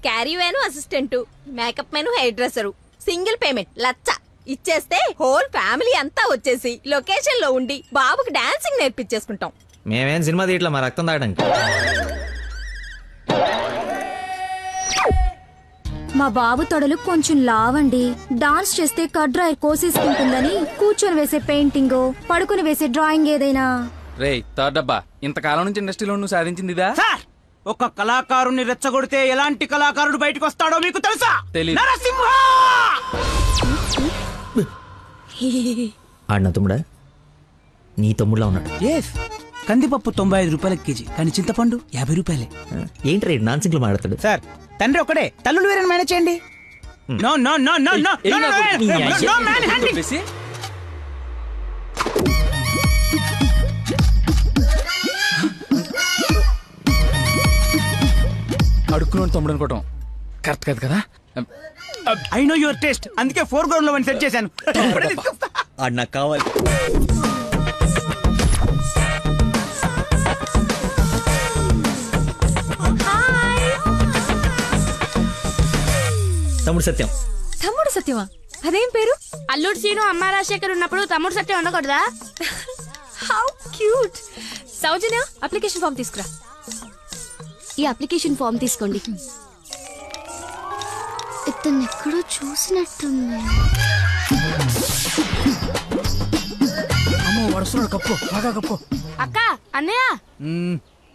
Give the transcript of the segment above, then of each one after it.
Carry van assistant, makeup man hair dresser, single payment 1,00,000 ఇచ్చేస్తే whole family అంతా వచ్చేసి location లో ఉండి బాబుకి డాన్సింగ్ నేర్పించేసుకుంటాం. మేమేం సినిమా తీయట్లా మా రక్తం తాగడానికి. మా బాబు తొడలు కొంచెం లావండి. డాన్స్ చేస్తే కట్ డ్రైర్ కోసేసుకుంటుందని కూర్చొని వేసే పెయింటింగ్, పడుకుని వేసే డ్రాయింగ్ ఏదైనా. రేయ్ థర్డ్ డబ్బా, ఇంతకాలం నుంచి ఇండస్ట్రీలో నువ్వు సాధించింది ఇదా? సార్, ఒక కళాకారుని రెచ్చగొడితే ఎలాంటి కళాకారుడు బయటకు వస్తాడో మీకు తెలుసా? నరసింహ! ఆడిన తమ్ముడా నీ తమ్ముడులా ఉన్నాడు. కందిపప్పు 95 రూపాయల కేజీ, కానీ చింతపండు 50 రూపాయలే. ఏంటి రేడు నాన్సింగ్ లో మాట్లాడతాడు? సార్, తండ్రి ఒకడే, తల్లులు వేరే మేనేజ్ చేయండి. No no no no no no man handling. అడుక్కున్నాడు తమ్ముడు అనుకోవటం కరెక్ట్ కాదు కదా. ఐ నో యువర్ టేస్ట్, అందుకే 4 గ్రౌండ్ లో సెట్ చేశాను. ఆడు నాకు కావాలి. తమ్ముడు సత్యం. తమ్ముడు సత్యమా? అదేం పేరు? అల్లుడు సీను అమ్మ రాజశేఖర్ ఉన్నప్పుడు తమ్ముడు సత్యం ఉండకూడదా? How cute. Soujanya, application form తీసుకురా. ఈ అప్లికేషన్ ఫామ్ తీసుకోండి. ఇతను ఎక్కడో చూసినట్టుంది. అమ్మో, వరుసలో కప్పు, బాగా కప్పు. అక్క, అన్నయ్య,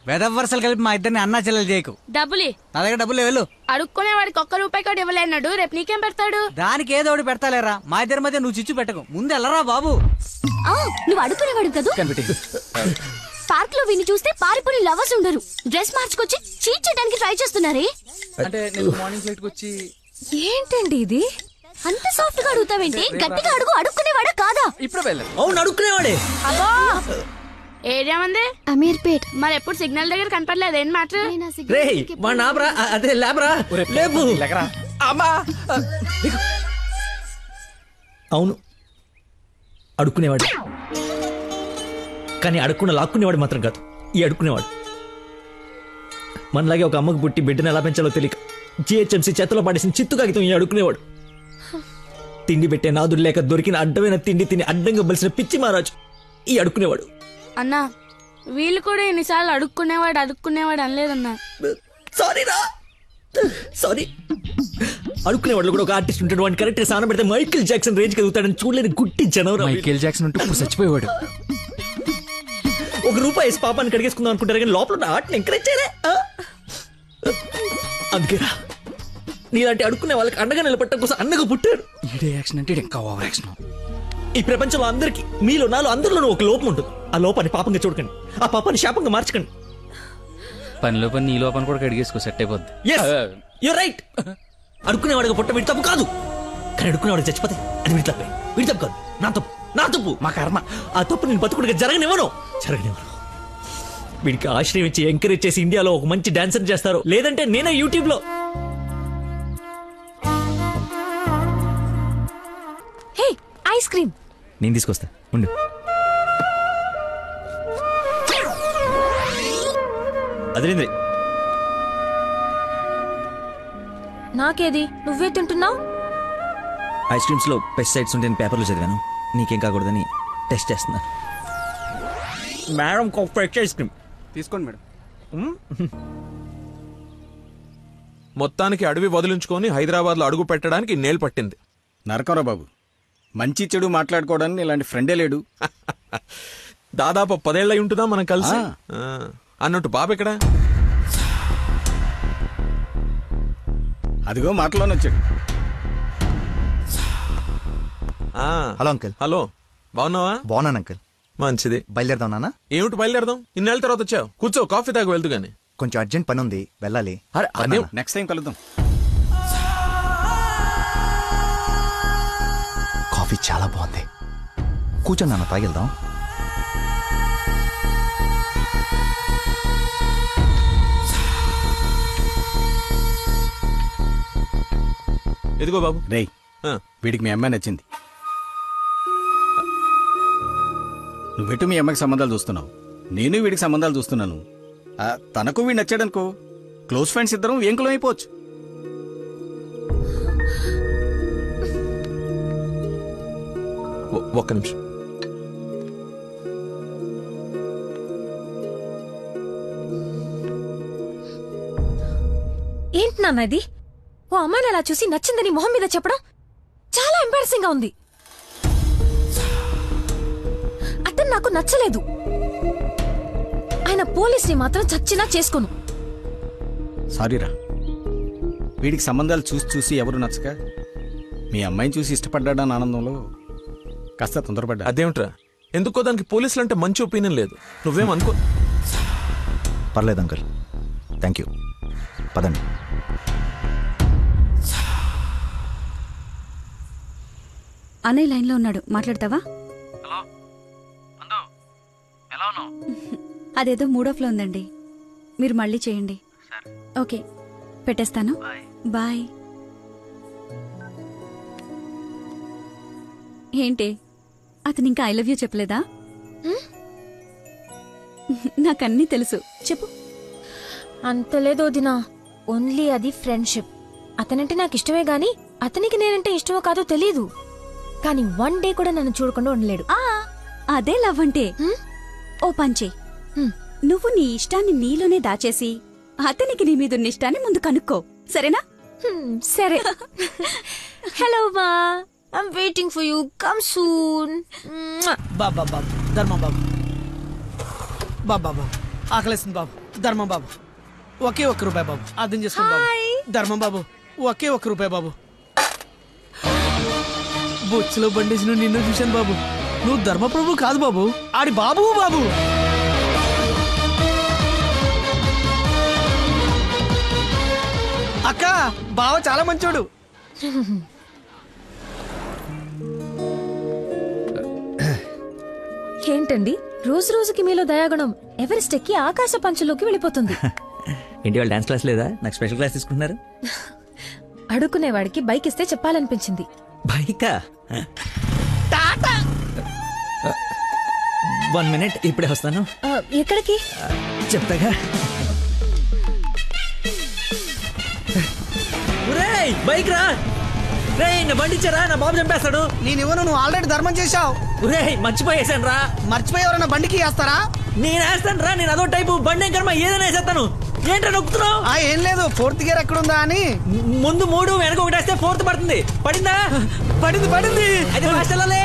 వెదవరసలు కలిపి మా ఇద్దరిని అన్నా చెల్లెలు చేయకు. డబ్బులి. నా దగ్గర డబ్బులు వెళ్ళు. అడుక్కునే వాడికి 1 రూపాయి కూడా ఇవ్వలేనాడు, రేపు నీకేం పెడతాడు? దానికి ఏదో ఒకటి పెడతాలేరా, మా ఇద్దరి మధ్య నువ్వు చిచ్చు పెట్టకు. ముందు వెళ్ళరా బాబు. నువ్వు అడుక్కునేవాడు కదా. పార్క్ లో విని చూస్తే పారిపోయి లవర్స్ ఉండరు, డ్రెస్ మార్చుకొచ్చి చీట్ చేయడానికి ట్రై చేస్తున్నారే. అంటే నేను మార్నింగ్ ఫ్లైట్ కి వచ్చి. ఏంటండి ఇది? అంత సాఫ్ట్ గా అడుగుతావేంటి? గట్టిగా అడుగు. అడుక్కునేవాడా కాదా? ఇప్పుడు వెళ్ళాను. అవును, అడుక్కునేవాడే. అబ్బో, ఏరియా మంది అమీర్పేట్. మరి ఎప్పుడు సిగ్నల్ దగ్గర కనపడలేదు, ఏం మాట? రేయ్ మా నాబ్రా, అదే లాబ్రా, లేపు. అవును, అడుక్కునేవాడు. కానీ అడుక్కున్న లాక్కునేవాడు మాత్రం కాదు ఈ అడుక్కునేవాడు. మనలాగే ఒక అమ్మకు పుట్టి బిడ్డను ఎలా పెంచాలో తెలియక జిహెచ్ఎంసీ చేతిలో పడేసిన చిత్తు కాగితం ఈ అడుక్కునేవాడు. తిండి పెట్టే నాదుడు లేక దొరికిన అడ్డమైన తిండి తిని అడ్డంగా బలిసిన పిచ్చి మహారాజు ఈ అడుక్కునేవాడు. అన్నా, వీళ్ళు కూడా ఎన్నిసార్లు అడుక్కునేవాడు అనలేదన్నా. సారీ. అడుక్కునేవాడు కూడా ఒక ఆర్టిస్ట్ ఉంటాడు, వాడిని కరెక్ట్ సాన పెడితే మైకేల్ జాక్సన్ రేంజ్ ఎదుగుతాడని చూడలేని గుట్టి జనం. మైకేల్ జాక్సన్ ఉంటే ఇప్పుడు చచ్చిపోయేవాడు. ₹1 వేసి పాపాన్ని కడిగేసుకుందాం అనుకుంటారు కానీ లోపల ఉన్న ఆర్ట్ని ఎంకరేజ్ చేయలే. అందుకేరా నీలాంటి అడుక్కునే వాళ్ళకి అండగా నిలబట్టడం కోసం అన్నగా పుట్టాడు. ఈడే యాక్షన్ అంటే ఇంకా ఓవర్ యాక్షన్. ఈ ప్రపంచంలో అందరికి, మీలో నాలో అందరిలోనూ ఒక లోపం ఉంటుంది. ఆ లోపాన్ని పాపంగా చూడకండి, ఆ పాపాన్ని శాపంగా మార్చకండి. పనిలో పని నీ లోపల కూడా కడిగేసుకో, సెట్ అయిపోద్ది. You're right. అడుక్కునేవాడిగా పుట్ట వీడి తప్పు కాదు, కానీ అడుక్కునేవాడికి చచ్చిపోతే అది వీడి తప్పే. వీడి తప్పు కాదు, నా తప్పు, మా కర్మ. ఆ తప్పు నేను బతుకుడిగా జరగనివ్వను. వీడికి ఆశ్రయం ఇచ్చి ఎంకరేజ్ చేసి ఇండియాలో ఒక మంచి డాన్సర్ చేస్తారు, లేదంటే నేనే యూట్యూబ్ లో. హే, ఐస్ క్రీమ్ నేను తీసుకొస్తా ఉండు. అదేంద్రి, నాకేది? నువ్వే తింటున్నావు. ఐస్ క్రీమ్స్ లో పెస్టిసైడ్స్ ఉంటాయని పేపర్లో చదివాను, నీకేం కాకూడదని టెస్ట్ చేస్తున్నా. మేడం ఫ్రెష్ ఐస్ క్రీమ్ తీసుకోండి మేడం. మొత్తానికి అడవి వదిలించుకొని హైదరాబాద్ లో అడుగు పెట్టడానికి నేలు పట్టింది. నరకరా బాబు, మంచి చెడు మాట్లాడుకోవడానికి ఇలాంటి ఫ్రెండే లేడు. దాదాపు 10 ఏళ్ళై ఉంటుందా మనం కలిసి. అన్నట్టు బాబు ఎక్కడ? అదిగో మాటలోనే వచ్చాడు. Hello uncle. హలో, బాగున్నావా? బాగున్నాను అంకుల్. మంచిది. బయలుదేరదాం నాన్న. ఏమిటి బయలుదేరదాం? ఇన్నేళ్ళ తర్వాత వచ్చావు, కూర్చో, కాఫీ తాగు వెళ్తూ గానీ. కొంచెం అర్జెంట్ పని ఉంది, వెళ్ళాలి. నెక్స్ట్ టైం కలుద్దాం. కాఫీ చాలా బాగుంది, కూర్చొని నాన్న తాగిద్దాం. ఎదిగో బాబు. రేయ్, వీడికి మీ అమ్మాయి నచ్చింది. నువ్వెటు మీ అమ్మాయికి సంబంధాలు చూస్తున్నావు, నేను వీడికి సంబంధాలు చూస్తున్నాను. తనకు వీడు నచ్చాడనుకో, క్లోజ్ ఫ్రెండ్స్ ఇద్దరం ఏంకులం అయిపోవచ్చు. ఒక్క నిమిషం. ఏంటి నాన్న ఇది? ఓ అమ్మాయిని అలా చూసి నచ్చిందని మొహం మీద చెప్పడం చాలా ఎంబారసింగ్ గా ఉంది. అతను నాకు నచ్చలేదు. ఆయన పోలీస్ని మాత్రం చచ్చినా చేసుకోను. సారీరా, వీడికి సంబంధాలు చూసి చూసి ఎవరు నచ్చక మీ అమ్మాయిని చూసి ఇష్టపడ్డాడని ఆనందంలో కాస్త తొందరపడ్డా. అదేమిట్రా, ఎందుకో దానికి పోలీసులు అంటే మంచి ఒపీనియన్ లేదు. నువ్వేం అనుకో. పర్లేదు అంకుల్, థ్యాంక్ యూ. పదండి. అన్నయ్య లైన్లో ఉన్నాడు, మాట్లాడతావా? అదేదో మూడోఫ్లో ఉందండి, మీరు మళ్ళీ చేయండి. ఓకే, పెట్టేస్తాను. బాయ్. ఏంటి, అతను ఇంకా ఐ లవ్ యూ చెప్పలేదా? నాకన్నీ తెలుసు, చెప్పు. అంత లేదు వదినా, ఓన్లీ అది ఫ్రెండ్షిప్. అతనంటే నాకు ఇష్టమే గాని అతనికి నేనంటే ఇష్టమో కాదో తెలీదు. కానీ వన్ డే కూడా నన్ను చూడకుండా ఉండలేడు. అదే లవ్ అంటే. ఓ పంచే, నువ్వు నీ ఇష్టాన్ని నీలోనే దాచేసి అతనికి నీ మీదున్న ఇష్టాన్ని ముందు కనుక్కో, సరేనా? సరే. హలో మా, I'm waiting for you, come soon. బాబా బాబు, ధర్మం బాబు. బాబా ఆకలేస్తుంది బాబు. ధర్మం బాబు, ఒకే ₹1 బాబు, అర్థం చేసుకోండి బాబు. ధర్మం బాబు, ఒకే ₹1 బాబు. బొచ్చులో బండేసి నిన్ను చూశాను బాబు. నువ్వు ధర్మప్రభు కాదు బాబు, ఆడి బాబు బాబు. అక్క, బావ చాలా మంచోడు. ఏంటండి రోజు రోజుకి మీలో దయాగుణం ఎవరెస్ట్ ఎక్కి ఆకాశ పంచులోకి వెళ్ళిపోతుంది. ఏంటి వాళ్ళు డాన్స్ క్లాస్ లేదా? నాకు స్పెషల్ క్లాస్ తీసుకుంటున్నారు. అడుక్కునేవాడికి బైక్ ఇస్తే చెప్పాలనిపించింది. బైకా? 1 minute, ఇప్పుడే వస్తాను. ఎక్కడికి? చెప్తాగా. బైక్ రా రే, నా బండి ఇచ్చారా, నా బాబు చంపేస్తాడు. నేనివ్వను, నువ్వు ఆల్రెడీ ధర్మం చేశావు. మర్చిపోయేసాను రా. మర్చిపోయి ఎవరన్నా బండికి వేస్తారా? నేను వేస్తాను రా, నేను అదో టైపు బండి కర్మ ఏదైనా వేసేస్తాను. ఏంటో నొక్కుతున్నావు? ఏం లేదు, 4th గేర్ ఎక్కడుందా అని. ముందు 3 వెనక 1 వేస్తే 4th పడుతుంది. పడిందా? పడింది. అది ఫాస్ట్ వెళ్ళాలి.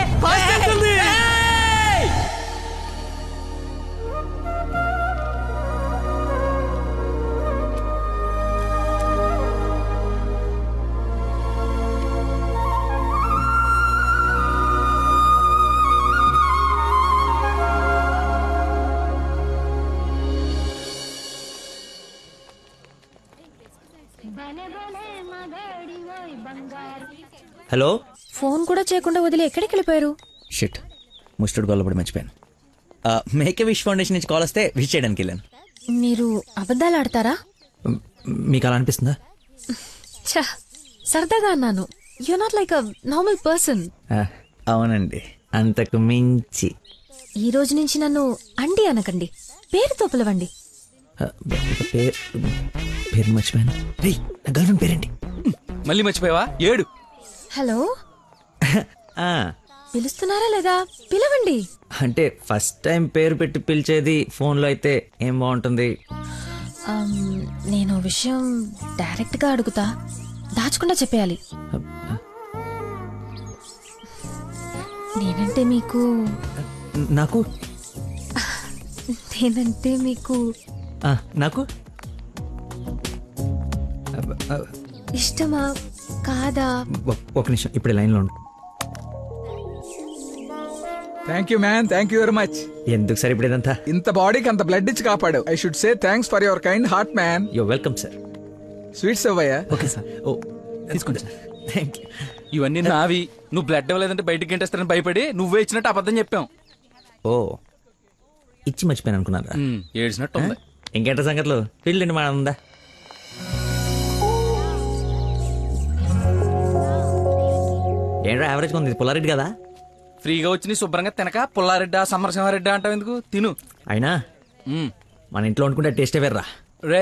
హలో. ఫోన్ కూడా చేయకుండా వదిలి ఎక్కడికి వెళ్ళిపోయారు? షిట్, ముస్టుడు గొల్లపడి మర్చిపోయాను. మేకే విష్ ఫౌండేషన్ నుంచి కాల్ వస్తే విష్ చేయడానికి వెళ్ళాను. మీరు అబద్ధాలు ఆడతారా? మీకు అలా అనిపిస్తుందా? సరదాగా అన్నాను. You not like a normal person. అవునండి, అంతకు మించి. ఈ రోజు నుంచి నన్ను అండి అనకండి, పేరుతో పిలవండి. పేరు మర్చిపోయాను. నా గర్ల్ ఫ్రెండ్ పేరేంటి? మళ్ళీ మర్చిపోయావా? 7. హలో, పిలుస్తున్నారా లేదా? పిలవండి. అంటే ఫస్ట్ టైం పేరు పెట్టి పిలిచేది ఫోన్లో అయితే ఏం బాగుంటుంది? నేను విషయం డైరెక్ట్ గా అడుగుతా, దాచకుండా చెప్పేయాలి. నేనంటే మీకు నాకు నేనంటే మీకు నాకు ఇష్టమా కాదా? ఒక నిమిషం, ఇప్పుడు లైన్లో ఉండు. Thank you man, thank you very much. ఎందుకు సార్ ఇప్పుడు ఇదంతా? ఇంత బాడీకి అంత బ్లడ్ ఇచ్చి కాపాడు. I should say thanks for your kind heart man. You welcome sir. Sweets అవ్వయ్యా. Okay sir. ఓ తీసుకోండి సార్. Thank you. ఇవన్నీ నావి. నువ్వు బ్లడ్ ఇవ్వలేదంటే బయటికి గంటేస్తారని భయపడి నువ్వే ఇచ్చినట్టు అబద్ధం చెప్పాం. ఓ, ఇచ్చి మర్చిపోయాను అనుకున్నారా? ఏడ్చినట్టు ఉంది. ఇంకేంట సంగతులు? ఫీల్డ్ అండి మా ఉందా? ఏంటో యావరేజ్ ఉంది. పుల్లారెడ్డి కదా? ఫ్రీగా వచ్చి శుభ్రంగా తినక పుల్లారెడ్డా సమరసింహారెడ్డా అంటావు ఎందుకు? తిను. అయినా మన ఇంట్లో వండుకుంటే టేస్టే వేర్రా. రే,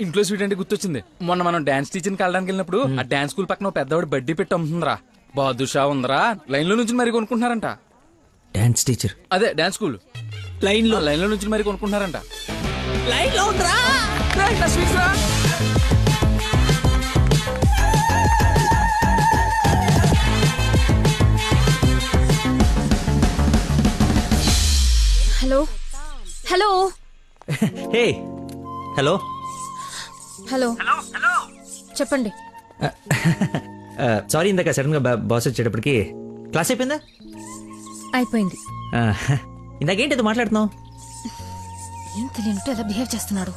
ఇంట్లో స్వీట్ అంటే గుర్తొచ్చింది. మొన్న మనం డాన్స్ టీచర్కి వెళ్ళడానికి వెళ్ళినప్పుడు ఆ డాన్స్ స్కూల్ పక్కన పెద్దవాడు బడ్డీ పెట్టి అమ్ముతుందిరా. బాదుషా ఉందరా, లైన్ లో నుంచి మరి కొనుక్కుంటున్నారంట. డాన్స్ టీచర్ అదే డాన్స్ స్కూల్ లైన్ లో నుంచి మరి కొనుక్కుంటున్నారంట. లైన్ లో ఉందిరా. Hello hello hey hello hello చెప్పండి. సారీ, ఇందాక సడన్ గా బాస్ వచ్చేటప్పటికి క్లాస్ అయిపోయిందా? అయిపోయింది. ఇందాకేంటి అది మాట్లాడుతున్నావు? ఏం తెలియనట్టు ఎలా బిహేవ్ చేస్తున్నాడు.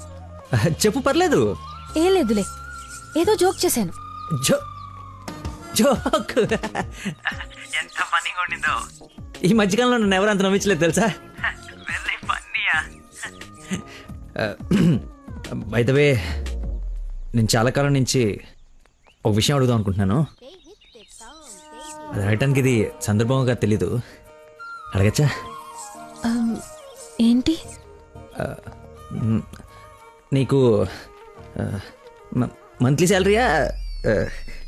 చెప్పు, పర్లేదు. ఏం లేదులే, ఏదో జోక్ చేశాను. జోక్ ఎంత ఫన్నీగా ఉండిందో. ఈ మధ్యకాలంలో నన్ను ఎవరు అంత నమ్మించలేదు తెలుసా. బై ద వే, నేను చాలా కాలం నుంచి ఒక విషయం అడుగుదాం అనుకుంటున్నాను. అది అడగటానికి ఇది సందర్భంగా తెలీదు. అడగచ్చా? ఏంటి? నీకు మంత్లీ శాలరీయా,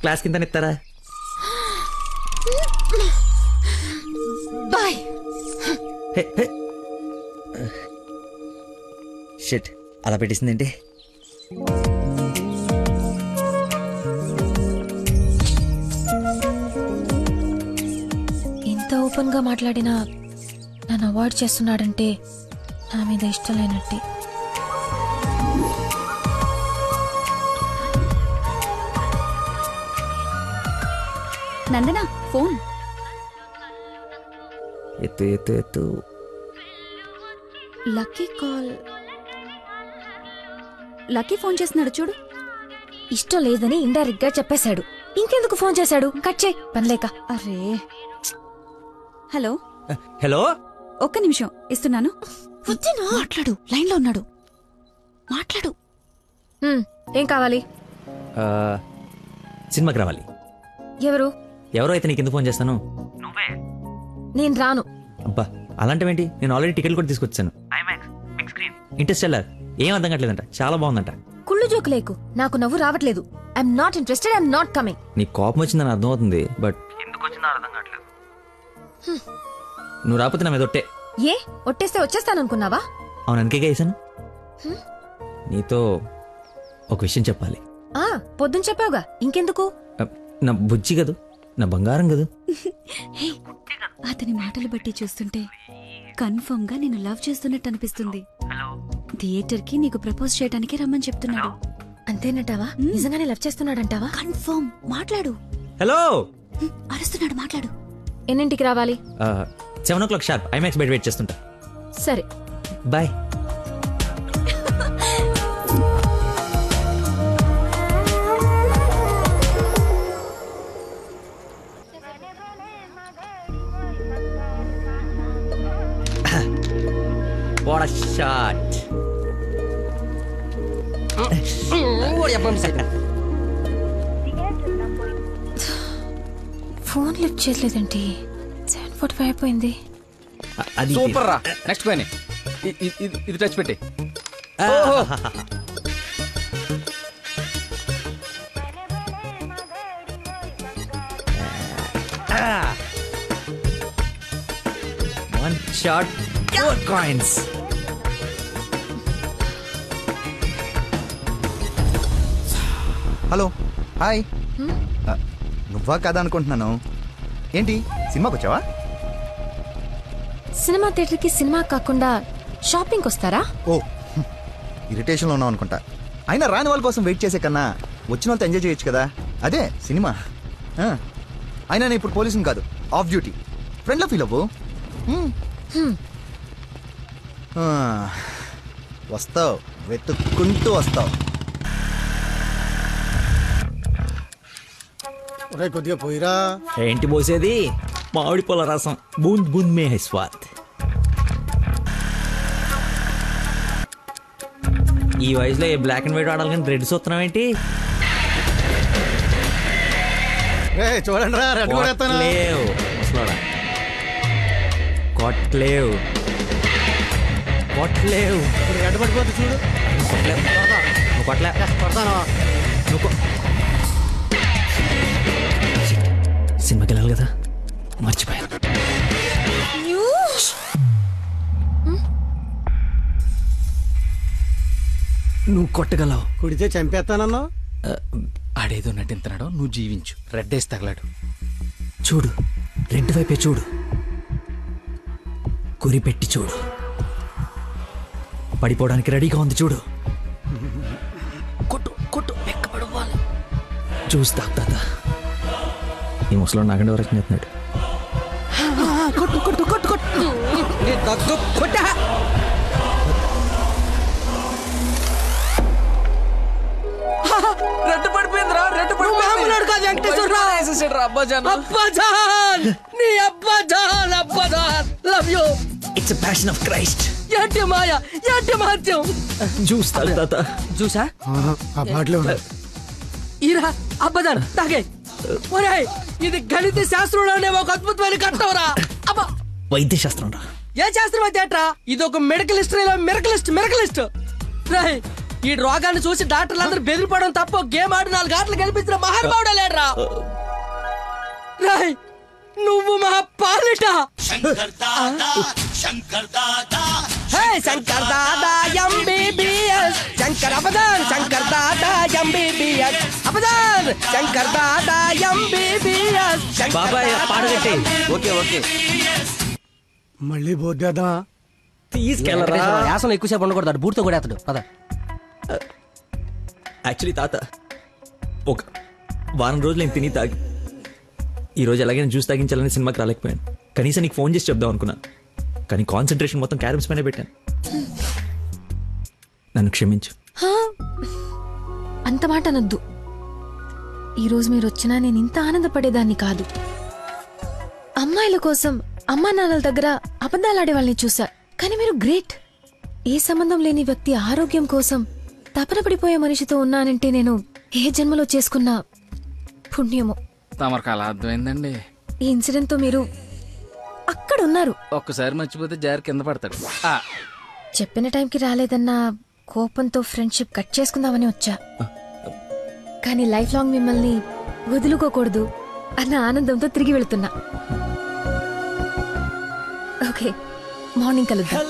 క్లాస్ కింద ఇస్తారా? బాయ్. షిట్, అలా పెట్టేసిందేంటి? ఇంత ఓపెన్ గా మాట్లాడినా నన్ను అవాయిడ్ చేస్తున్నాడంటే నా మీద ఇష్టం లేనట్టే. నందన ఫోన్ ఎత్తు ఎత్తు ఎత్తు. Lucky call. లక్కీ ఫోన్ చేస్తున్నాడు చూడు. ఇష్టం లేదని ఇండైరెక్ట్ గా చెప్పేశాడు. ఇంకెందుకు ఫోన్ చేశాడు? కట్ చేయి, పనిలేక. అరే, హలో హలో, ఒక్క నిమిషం ఇస్తున్నాను. మాట్లాడు, లైన్ లో ఉన్నాడు, మాట్లాడు. ఏం కావాలి? సినిమాకి రావాలి. ఎవరో అయితే నీకు ఎందుకు ఫోన్ చేస్తాను? నేను రాను. అబ్బా, అలాంటివేంటి? నేను ఆల్రెడీ టికెట్ కూడా తీసుకొచ్చాను. ఇంటర్స్టెల్లార్ ఏం అర్థం కావట్లేదంట, చాలా బాగుందంట. కుళ్ళు జోకు లేకు, నాకు నవ్వు రావట్లేదు. I'm not interested, I'm not coming. నీ కోపం వచ్చిందని అర్థం అవుతుంది, బట్ ఎందుకు వచ్చిందో అర్థం కావట్లేదు. నువ్వు రాకపోతే నా మీద ఒట్టే. ఏ ఒట్టేస్తే వచ్చేస్తాననుకున్నావా? అవును, అందుకేగా వేసాను. నీతో ఒక విషయం చెప్పాలి. పొద్దున చెప్పావుగా, ఇంకెందుకు? నా బుజ్జి కదూ, నా బంగారం కదూ. అతని మాటలు బట్టి చూస్తుంటే కన్ఫర్మ్ గా నేను లవ్ చేస్తున్నట్టు అనిపిస్తుంది. థియేటర్ కి నీకు ప్రపోజ్ చేయడానికి రమ్మని చెప్తున్నాడు. అంతేనంటావా? నిజంగానే లవ్ చేస్తున్నాడంటావా? కన్ఫర్మ్. మాట్లాడు. హలో, అరుస్తున్నాడు, మాట్లాడు. ఎన్నింటికి రావాలి? 7 o'clock షార్ప్ ఐమాక్స్ బయట వెయిట్ చేస్తుంటా. సరే, bye. What a shot. Phone lift చేయలేదండి. 7:45 అయిపోయింది. సూపర్ రా. నెక్స్ట్ పైన ఇది టచ్ పెట్టి. One shot, 4 coins. Hello, hi. నువ్వా కదా అనుకుంటున్నాను. ఏంటి, సినిమాకి వచ్చావా? సినిమా థియేటర్కి సినిమా కాకుండా షాపింగ్కి వస్తారా? ఓ, ఇరిటేషన్లో ఉన్నావు అనుకుంటా. అయినా రాని వాళ్ళ కోసం వెయిట్ చేసే కన్నా వచ్చిన వాళ్ళతో ఎంజాయ్ చేయొచ్చు కదా. అదే సినిమా. అయినా నేను ఇప్పుడు పోలీసుని కాదు, ఆఫ్ డ్యూటీ. ఫ్రెండ్లో ఫీల్ అవ్వు. వస్తావు, వెతుక్కుంటూ వస్తావు. కొద్దిగా పోయిరా. ఏంటి పోసేది? మామిడి పొల రసం. బూంద్ బూంద్ మే హై స్వాద్. ఈ వయసులో ఏ బ్లాక్ అండ్ వైట్ ఆడాలి కానీ రెడ్ చూస్తున్నాం ఏంటి? చూడండి రా, రెడ్ కూడా ఎత్తాను. కొట్లేవు రెడ్ పడిపోతుంది చూడు. నువ్వు కొట్టలే. నువ్వు కొ- సినిమాకి వెళ్ళాలి కదా, మర్చిపోయాను. నువ్వు కొట్టగలవు. కుడితే చంపేస్తానన్నా. ఆడేదో నటింతున్నాడో, నువ్వు జీవించు. రెడ్ వేసి తగలాడు. చూడు, రెడ్ వైపే చూడు, గురి పెట్టి చూడు. పడిపోవడానికి రెడీగా ఉంది చూడు. కొట్టు కొట్టు, ఎక్కబడిపోవాలి. చూస్తా తాత. ఈ ముసలో నాగండి వరకు చెప్తున్నాడు. కొట్టు కొట్టు కొట్టు కొట్టు కొట్ట. రెడ్ పడిపోయిందిరా, రెడ్ మామూలు కాదు వెంకటేశ్వరరావు. అబ్బాజాన్ అబ్బాజాన్, నీ అబ్బాజాన్, అబ్బాజాన్, love you. It's passion of Christ. ఏంటి మాయ, ఏంటి మహత్యం. చూస్తా తాత. చూసా ఆ బాటలో ఈరా అబ్బదాన్ తాగే. ఒరేయ్, ఇది గణిత శాస్త్రంలోనే ఒక అద్భుతమైన కట్టవరా. అబ్బా, వైద్య శాస్త్రం రా. ఏ శాస్త్రం అయితే ఏట్రా? ఇది ఒక మెడికల్ హిస్టరీలో మెరకలిస్ట్. రేయ్, ఈ రోగాన్ని చూసి డాక్టర్లు అందరూ బెదిరిపోవడం తప్ప గేమ్ ఆడి 4 ఆటలు గెలిపించిన మహానుభావుడా లేడ్రా. రేయ్, నువ్వు మా పాలిట. Shankar Dada MBBS, Shankar అబదాన్, Shankar Dada MBBS, అబదాన్, Shankar Dada MBBS. బాబాయ్ పాడగట్టి. Okay okay. మళ్ళీ పోద్దా తీసుకెళ్ళరా. యాసం ఎక్కువసేపు ఉండకూడదు, బూట్తో కూడా అతడు పద. యాక్చువల్లీ తాత, ఒక వారం రోజులు నేను తిని తాగి ఈరోజు ఎలాగైనా జ్యూస్ తాగించాలని సినిమాకి రాలేకపోయాను. కనీసం నీకు ఫోన్ చేసి చెప్దాం అనుకున్నాను, కానీ కాన్సన్ట్రేషన్ మొత్తం క్యారమ్స్ పైన పెట్టాను. నన్ను క్షమించు. అంత మాట అనొద్దు. ఈరోజు మీరు వచ్చినా నేను ఇంత ఆనందపడేదాన్ని కాదు. అమ్మాయిల కోసం అమ్మా నాన్నల దగ్గర అబద్ధాలాడే వాళ్ళని చూసా, కానీ మీరు గ్రేట్. ఏ సంబంధం లేని వ్యక్తి ఆరోగ్యం కోసం తపన పడిపోయే మనిషితో ఉన్నానంటే నేను ఏ జన్మలో చేసుకున్న పుణ్యమో. తమరికి అలా అర్థమైందండి. ఈ ఇన్సిడెంట్ తో మీరు అక్కడ ఉన్నారు. ఒక్కసారి మర్చిపోతే జారి కింద పడతాడు. చెప్పిన టైంకి రాలేదన్న కోపంతో ఫ్రెండ్షిప్ కట్ చేసుకుందామని వచ్చా, కానీ లైఫ్ లాంగ్ మిమ్మల్ని వదులుకోకూడదు అన్న ఆనందంతో తిరిగి వెళుతున్నా. ఓకే, మార్నింగ్ కలుద్దాం.